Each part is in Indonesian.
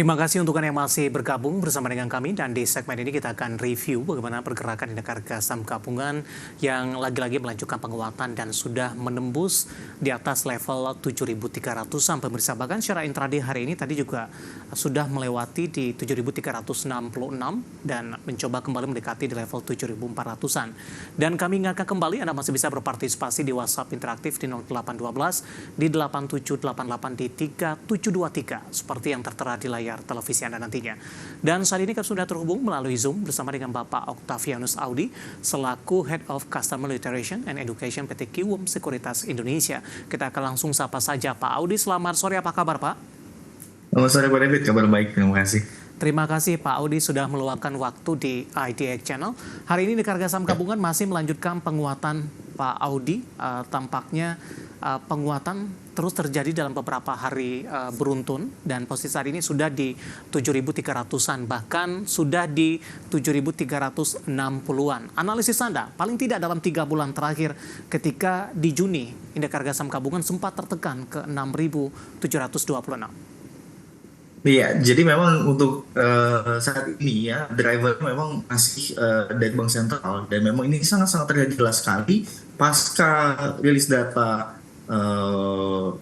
Terima kasih untuk Anda yang masih bergabung bersama dengan kami, dan di segmen ini kita akan review bagaimana pergerakan indeks harga saham gabungan yang lagi-lagi melanjutkan penguatan dan sudah menembus di atas level 7.300 pemirsa. Bahkan secara intraday hari ini tadi juga sudah melewati di 7.366 dan mencoba kembali mendekati di level 7.400-an. Dan kami ingatkan kembali Anda masih bisa berpartisipasi di WhatsApp interaktif di 0812 di 8788 di 3723 seperti yang tertera di layar televisi Anda nantinya. Dan saat ini kami sudah terhubung melalui Zoom bersama dengan Bapak Octavianus Audi selaku Head of Customer Literation and Education PT Kiwum Sekuritas Indonesia. Kita akan langsung sapa saja Pak Audi. Selamat sore, apa kabar Pak? Selamat sore Pak David, kabar baik, terima kasih. Terima kasih Pak Audi sudah meluangkan waktu di IDX Channel. Hari ini di harga saham gabungan masih melanjutkan penguatan Pak Audi. Tampaknya penguatan terus terjadi dalam beberapa hari beruntun, dan posisi saat ini sudah di 7.300-an, bahkan sudah di 7.360-an. Analisis Anda, paling tidak dalam 3 bulan terakhir ketika di Juni, indeks harga saham gabungan sempat tertekan ke 6.726. Iya, jadi memang untuk saat ini ya, driver memang masih dari Bank Sentral, dan memang ini sangat-sangat terlihat jelas sekali pasca rilis data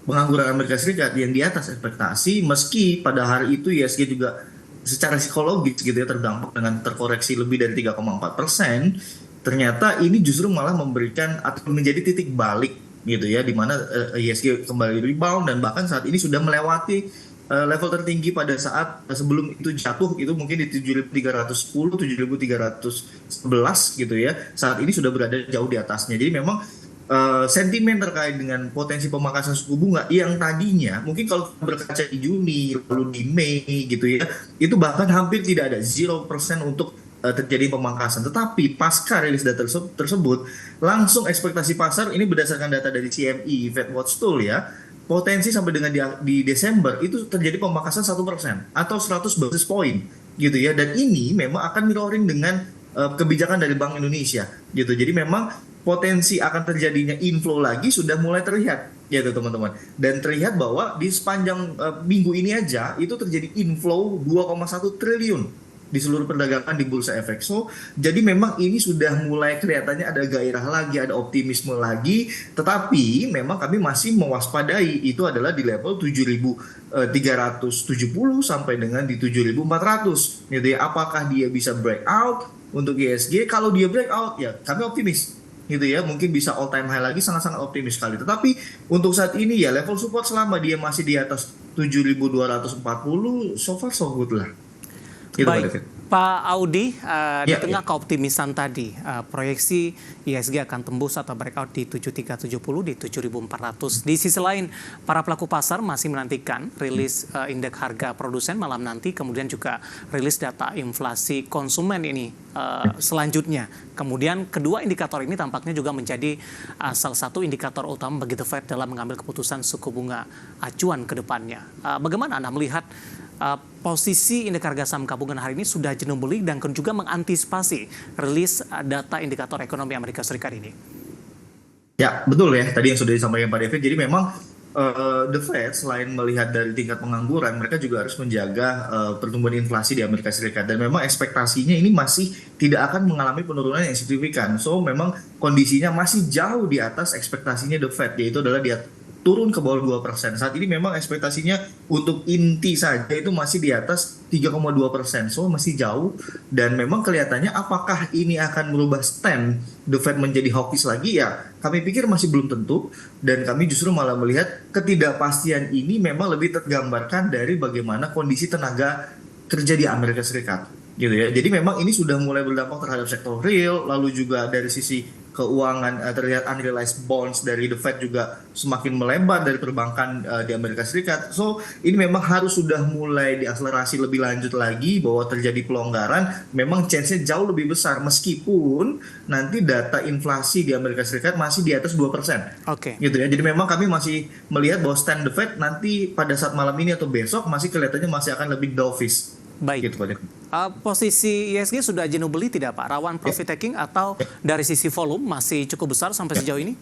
pengangguran Amerika Serikat yang di atas ekspektasi, meski pada hari itu ISG juga secara psikologis gitu ya terdampak dengan terkoreksi lebih dari 3,4%, ternyata ini justru malah memberikan atau menjadi titik balik gitu ya, di mana ISG kembali rebound dan bahkan saat ini sudah melewati level tertinggi pada saat sebelum itu jatuh, itu mungkin di 7.310, 7.311 gitu ya. Saat ini sudah berada jauh di atasnya. Jadi memang sentimen terkait dengan potensi pemangkasan suku bunga yang tadinya mungkin kalau berkaca di Juni lalu di Mei gitu ya, itu bahkan hampir tidak ada 0% untuk terjadi pemangkasan. Tetapi pasca rilis data tersebut, langsung ekspektasi pasar ini berdasarkan data dari CME Fed Watch Tool ya, potensi sampai dengan di Desember itu terjadi pemangkasan 1% atau 100 basis point gitu ya, dan ini memang akan mirroring dengan kebijakan dari Bank Indonesia gitu. Jadi memang potensi akan terjadinya inflow lagi sudah mulai terlihat gitu teman-teman, dan terlihat bahwa di sepanjang minggu ini aja itu terjadi inflow 2,1 triliun di seluruh perdagangan di Bursa Efek. So, jadi memang ini sudah mulai kelihatannya ada gairah lagi, ada optimisme lagi, tetapi memang kami masih mewaspadai itu adalah di level 7.370 sampai dengan di 7.400 gitu ya. Apakah dia bisa breakout untuk ISG? Kalau dia breakout ya kami optimis gitu ya, mungkin bisa all time high lagi, sangat-sangat optimis sekali. Tetapi untuk saat ini ya level support selama dia masih di atas 7.240, so far so good lah. Baik, Pak Audi, di Ya, tengah keoptimisan tadi, proyeksi ISG akan tembus atau breakout di 7.370, di 7.400. Di sisi lain, para pelaku pasar masih menantikan rilis indeks harga produsen malam nanti, kemudian juga rilis data inflasi konsumen ini selanjutnya. Kemudian kedua indikator ini tampaknya juga menjadi salah satu indikator utama bagi The Fed dalam mengambil keputusan suku bunga acuan ke depannya. Bagaimana Anda melihat posisi indeks harga saham gabungan hari ini sudah jenuh beli dan juga mengantisipasi rilis data indikator ekonomi Amerika Serikat ini? ya betul ya, tadi yang sudah disampaikan Pak David. Jadi memang The Fed selain melihat dari tingkat pengangguran, mereka juga harus menjaga pertumbuhan inflasi di Amerika Serikat. Dan memang ekspektasinya ini masih tidak akan mengalami penurunan yang signifikan. So memang kondisinya masih jauh di atas ekspektasinya The Fed, yaitu adalah dia turun ke bawah 2%. Saat ini memang ekspektasinya untuk inti saja itu masih di atas 3,2%. So masih jauh, dan memang kelihatannya apakah ini akan merubah stand The Fed menjadi hawkish lagi ya, kami pikir masih belum tentu, dan kami justru malah melihat ketidakpastian ini memang lebih tergambarkan dari bagaimana kondisi tenaga kerja di Amerika Serikat gitu ya. Jadi memang ini sudah mulai berdampak terhadap sektor real, lalu juga dari sisi keuangan terlihat unrealized bonds dari The Fed juga semakin melebar dari perbankan di Amerika Serikat. So ini memang harus sudah mulai diakselerasi lebih lanjut lagi bahwa terjadi pelonggaran, memang chance-nya jauh lebih besar meskipun nanti data inflasi di Amerika Serikat masih di atas 2%. Oke. Gitu ya. Jadi memang kami masih melihat bahwa stand The Fed nanti pada saat malam ini atau besok masih kelihatannya masih akan lebih dovish. Baik. Gitu, Pak. Posisi ISG sudah jenuh beli tidak Pak? Rawan profit taking atau dari sisi volume masih cukup besar sampai sejauh ini?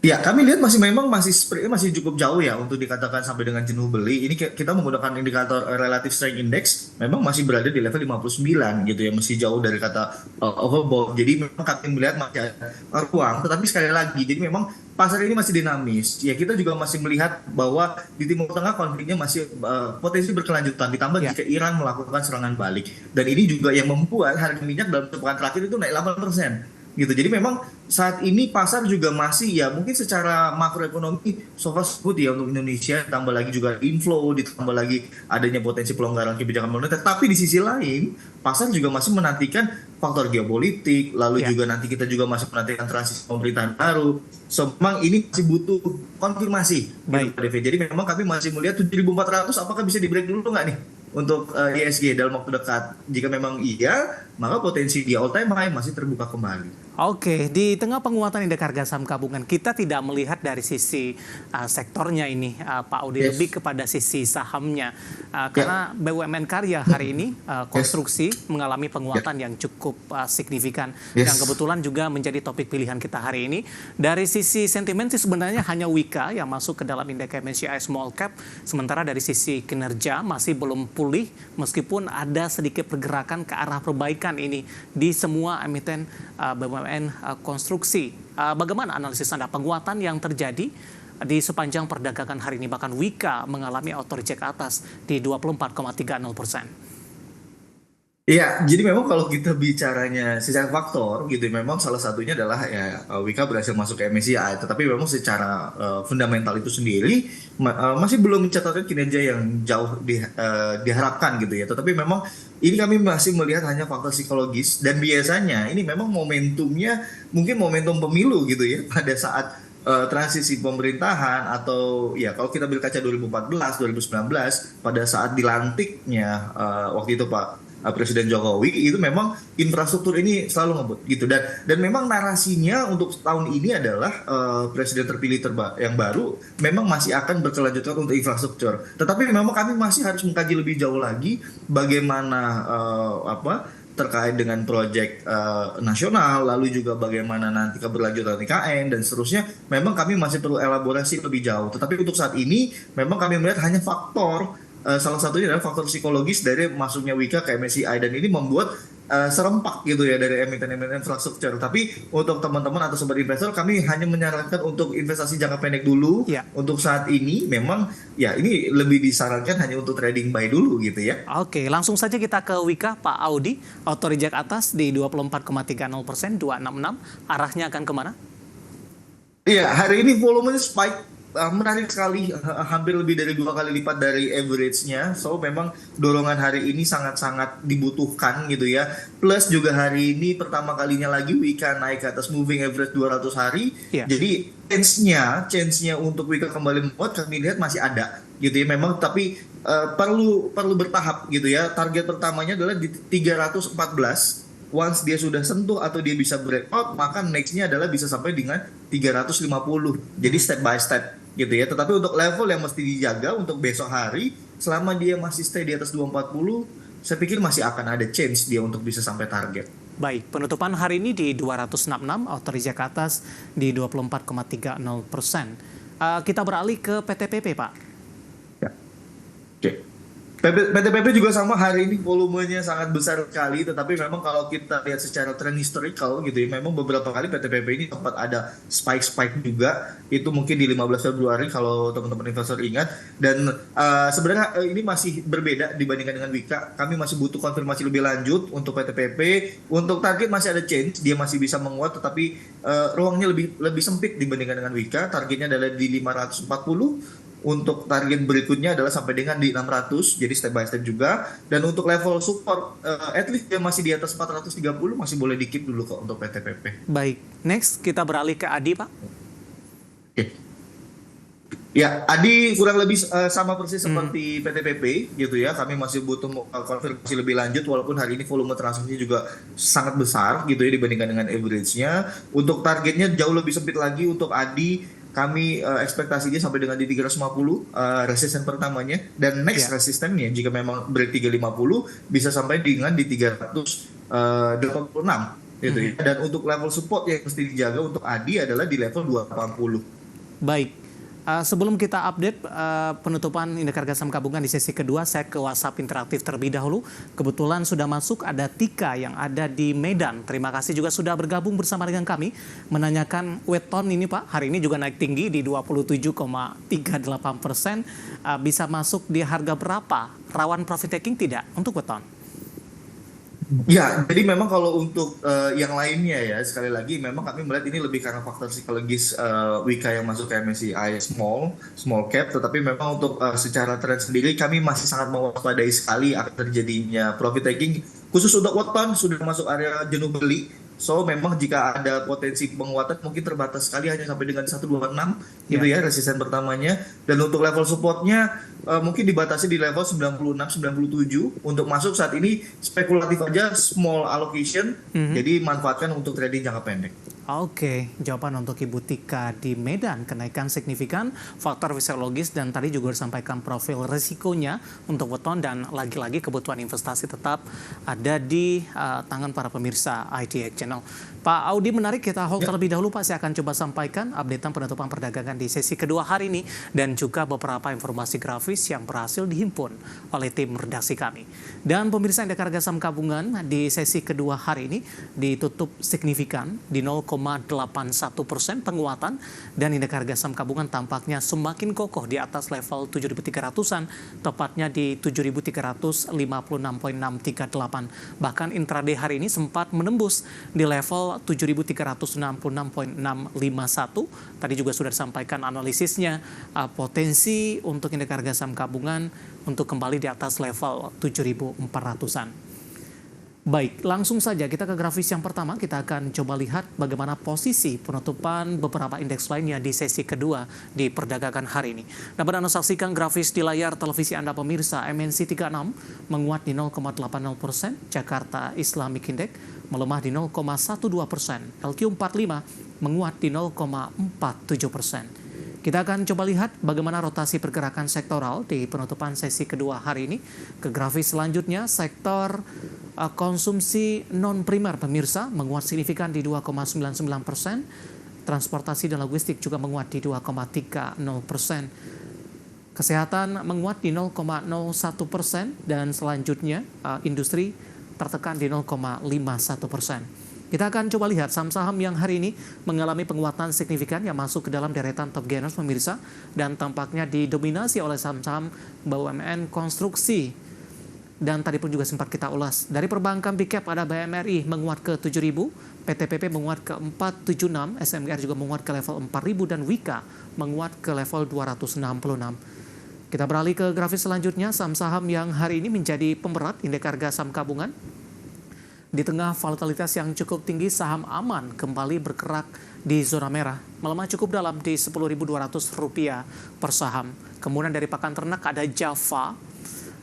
Ya, kami lihat memang masih cukup jauh ya untuk dikatakan sampai dengan jenuh beli. Ini kita menggunakan indikator relative strength index memang masih berada di level 59 gitu ya, masih jauh dari kata overbought. Jadi memang kami melihat masih ada ruang, tetapi sekali lagi jadi memang pasar ini masih dinamis. Ya, kita juga masih melihat bahwa di Timur Tengah konfliknya masih potensi berkelanjutan, ditambah Ya. jika Iran melakukan serangan balik. Dan ini juga yang membuat harga minyak dalam sepekan terakhir itu naik 8% gitu. Jadi memang saat ini pasar juga masih ya mungkin secara makroekonomi so far so good ya untuk Indonesia, tambah lagi juga inflow, ditambah lagi adanya potensi pelonggaran kebijakan moneter. Tapi di sisi lain pasar juga masih menantikan faktor geopolitik, lalu Ya. juga nanti kita juga masih menantikan transisi pemerintahan baru. So memang ini masih butuh konfirmasi gitu Baik. Pak Devi. Jadi memang kami masih melihat 7.400 apakah bisa di break dulu nggak nih untuk ISG dalam waktu dekat. Jika memang iya, maka potensi di all time high masih terbuka kembali. Oke, di tengah penguatan indeks harga saham gabungan, kita tidak melihat dari sisi sektornya ini, Pak Audi, lebih Yes. kepada sisi sahamnya. Ya. Karena BUMN Karya hari ini Yes. konstruksi mengalami Ya. penguatan yang cukup signifikan. Yang Yes. kebetulan juga menjadi topik pilihan kita hari ini. Dari sisi sentimen sih sebenarnya hanya Wika yang masuk ke dalam indeks MSCI Small Cap. Sementara dari sisi kinerja masih belum pulih, meskipun ada sedikit pergerakan ke arah perbaikan ini di semua emiten BUMN konstruksi. Bagaimana analisis Anda penguatan yang terjadi di sepanjang perdagangan hari ini, bahkan Wika mengalami auto reject atas di 24,30%. Iya, jadi memang kalau kita bicaranya secara faktor gitu, memang salah satunya adalah ya Wika berhasil masuk ke MSCI, tetapi memang secara fundamental itu sendiri masih belum mencatatkan kinerja yang jauh diharapkan gitu ya. Tetapi memang ini kami masih melihat hanya faktor psikologis dan biasanya ini memang momentumnya mungkin momentum pemilu gitu ya pada saat transisi pemerintahan atau ya kalau kita berkaca 2014, 2019 pada saat dilantiknya waktu itu Presiden Jokowi itu memang infrastruktur ini selalu ngebut gitu dan memang narasinya untuk tahun ini adalah presiden terpilih yang baru memang masih akan berkelanjutan untuk infrastruktur. Tetapi memang kami masih harus mengkaji lebih jauh lagi bagaimana terkait dengan proyek nasional, lalu juga bagaimana nanti keberlanjutan IKN dan seterusnya. Memang kami masih perlu elaborasi lebih jauh. Tetapi untuk saat ini memang kami melihat hanya faktor salah satunya adalah faktor psikologis dari masuknya Wika ke MSCI dan ini membuat serempak gitu ya dari emiten-emiten infrastruktur. Tapi untuk teman-teman atau sobat investor kami hanya menyarankan untuk investasi jangka pendek dulu. Ya. Untuk saat ini memang ya ini lebih disarankan hanya untuk trading buy dulu gitu ya. Oke, langsung saja kita ke Wika, Pak Audi. Auto reject atas di 24,30%, 266. Arahnya akan kemana? Iya, hari ini volumenya spike menarik sekali, hampir lebih dari 2 kali lipat dari average-nya. So memang dorongan hari ini sangat-sangat dibutuhkan gitu ya. Plus juga hari ini pertama kalinya lagi Wika naik ke atas moving average 200 hari. Ya. Jadi chance-nya untuk Wika kembali menguat kami lihat masih ada gitu ya. Memang tapi perlu bertahap gitu ya. Target pertamanya adalah di 314. Once dia sudah sentuh atau dia bisa breakout, maka next-nya adalah bisa sampai dengan 350. Jadi step by step gitu ya. Tetapi untuk level yang mesti dijaga untuk besok hari, selama dia masih stay di atas 240, saya pikir masih akan ada chance dia untuk bisa sampai target. Baik, penutupan hari ini di 266, auto reject atas di 24,30%. Kita beralih ke PTPP, Pak. Ya. Oke. PTPP juga sama, hari ini volumenya sangat besar sekali, tetapi memang kalau kita lihat secara tren historical gitu ya, memang beberapa kali PTPP ini sempat ada spike juga, itu mungkin di 15 Februari kalau teman-teman investor ingat, dan sebenarnya ini masih berbeda dibandingkan dengan Wika. Kami masih butuh konfirmasi lebih lanjut untuk PTPP. Untuk target masih ada change, dia masih bisa menguat, tetapi ruangnya lebih sempit dibandingkan dengan Wika. Targetnya adalah di 540. Untuk target berikutnya adalah sampai dengan di 600, jadi step by step juga. Dan untuk level support, at least dia masih di atas 430, masih boleh di-keep dulu kok untuk PTPP. Baik, next kita beralih ke Adi, Pak. Oke. Ya, Adi kurang lebih sama persis seperti PTPP gitu ya. Kami masih butuh konfirmasi lebih lanjut, walaupun hari ini volume transaksi juga sangat besar gitu ya dibandingkan dengan average-nya. Untuk targetnya jauh lebih sempit lagi untuk Adi. Kami ekspektasinya sampai dengan di 350 resisten pertamanya, dan next resistennya jika memang break 350 bisa sampai dengan di 386 gitu ya. Dan untuk level support yang mesti dijaga untuk ADI adalah di level 280. Baik. Sebelum kita update penutupan indeks harga saham gabungan di sesi kedua, saya ke WhatsApp interaktif terlebih dahulu. Kebetulan sudah masuk, ada Tika yang ada di Medan. Terima kasih juga sudah bergabung bersama dengan kami. Menanyakan weton ini Pak, hari ini juga naik tinggi di 27,38%. Bisa masuk di harga berapa? Rawan profit taking tidak untuk weton? Ya, jadi memang kalau untuk yang lainnya ya, sekali lagi memang kami melihat ini lebih karena faktor psikologis Wika yang masuk ke MSCI small cap, tetapi memang untuk secara tren sendiri kami masih sangat mewaspadai sekali akan terjadinya profit taking, khusus untuk weton sudah masuk area jenuh beli. So memang jika ada potensi penguatan mungkin terbatas sekali hanya sampai dengan 126 gitu ya resisten pertamanya, dan untuk level supportnya mungkin dibatasi di level 96-97 untuk masuk saat ini spekulatif aja, small allocation, jadi manfaatkan untuk trading jangka pendek. Oke, jawaban untuk Ibu Tika di Medan, kenaikan signifikan, faktor fisiologis, dan tadi juga disampaikan profil risikonya untuk weton, dan lagi-lagi kebutuhan investasi tetap ada di tangan para pemirsa ITX Channel. Pak Audi, menarik, kita hold terlebih dahulu Pak, saya akan coba sampaikan updatean penutupan perdagangan di sesi kedua hari ini, dan juga beberapa informasi grafis yang berhasil dihimpun oleh tim redaksi kami. Dan pemirsa, indeks harga saham gabungan di sesi kedua hari ini ditutup signifikan di 0,81% penguatan, dan indeks harga saham gabungan tampaknya semakin kokoh di atas level 7.300-an, tepatnya di 7.356.638. Bahkan intraday hari ini sempat menembus di level 7.366.651. Tadi juga sudah disampaikan analisisnya, potensi untuk indeks harga saham gabungan untuk kembali di atas level 7.400-an. Baik, langsung saja kita ke grafis yang pertama. Kita akan coba lihat bagaimana posisi penutupan beberapa indeks lainnya di sesi kedua di perdagangan hari ini. Dapat Anda saksikan grafis di layar televisi Anda pemirsa. MNC 36 menguat di 0,80%, Jakarta Islamic Index melemah di 0,12%, LQ45 menguat di 0,47%. Kita akan coba lihat bagaimana rotasi pergerakan sektoral di penutupan sesi kedua hari ini. Ke grafis selanjutnya, sektor konsumsi non-primer pemirsa menguat signifikan di 2,99%. Transportasi dan logistik juga menguat di 2,30%. Kesehatan menguat di 0,01%, dan selanjutnya industri tertekan di 0,51%. Kita akan coba lihat saham-saham yang hari ini mengalami penguatan signifikan yang masuk ke dalam deretan top gainers pemirsa, dan tampaknya didominasi oleh saham-saham BUMN konstruksi. Dan tadi pun juga sempat kita ulas. Dari perbankan big cap ada BMRI menguat ke 7.000, PTPP menguat ke 476, SMGR juga menguat ke level 4.000, dan Wika menguat ke level 266. Kita beralih ke grafis selanjutnya, saham-saham yang hari ini menjadi pemberat indeks harga saham gabungan. Di tengah volatilitas yang cukup tinggi, saham aman kembali bergerak di zona merah, melemah cukup dalam di Rp10.200 per saham. Kemudian dari pakan ternak ada Java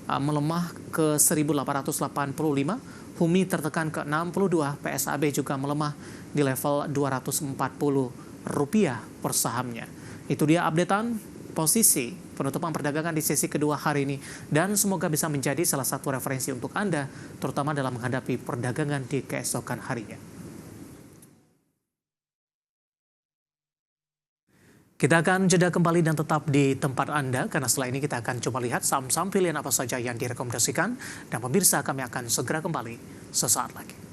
melemah ke 1.885, Humi tertekan ke 62, PSAB juga melemah di level Rp240 per sahamnya. Itu dia updatean posisi penutupan perdagangan di sesi kedua hari ini, dan semoga bisa menjadi salah satu referensi untuk Anda, terutama dalam menghadapi perdagangan di keesokan harinya. Kita akan jeda kembali dan tetap di tempat Anda, karena setelah ini kita akan coba lihat saham-saham pilihan apa saja yang direkomendasikan, dan pemirsa, kami akan segera kembali sesaat lagi.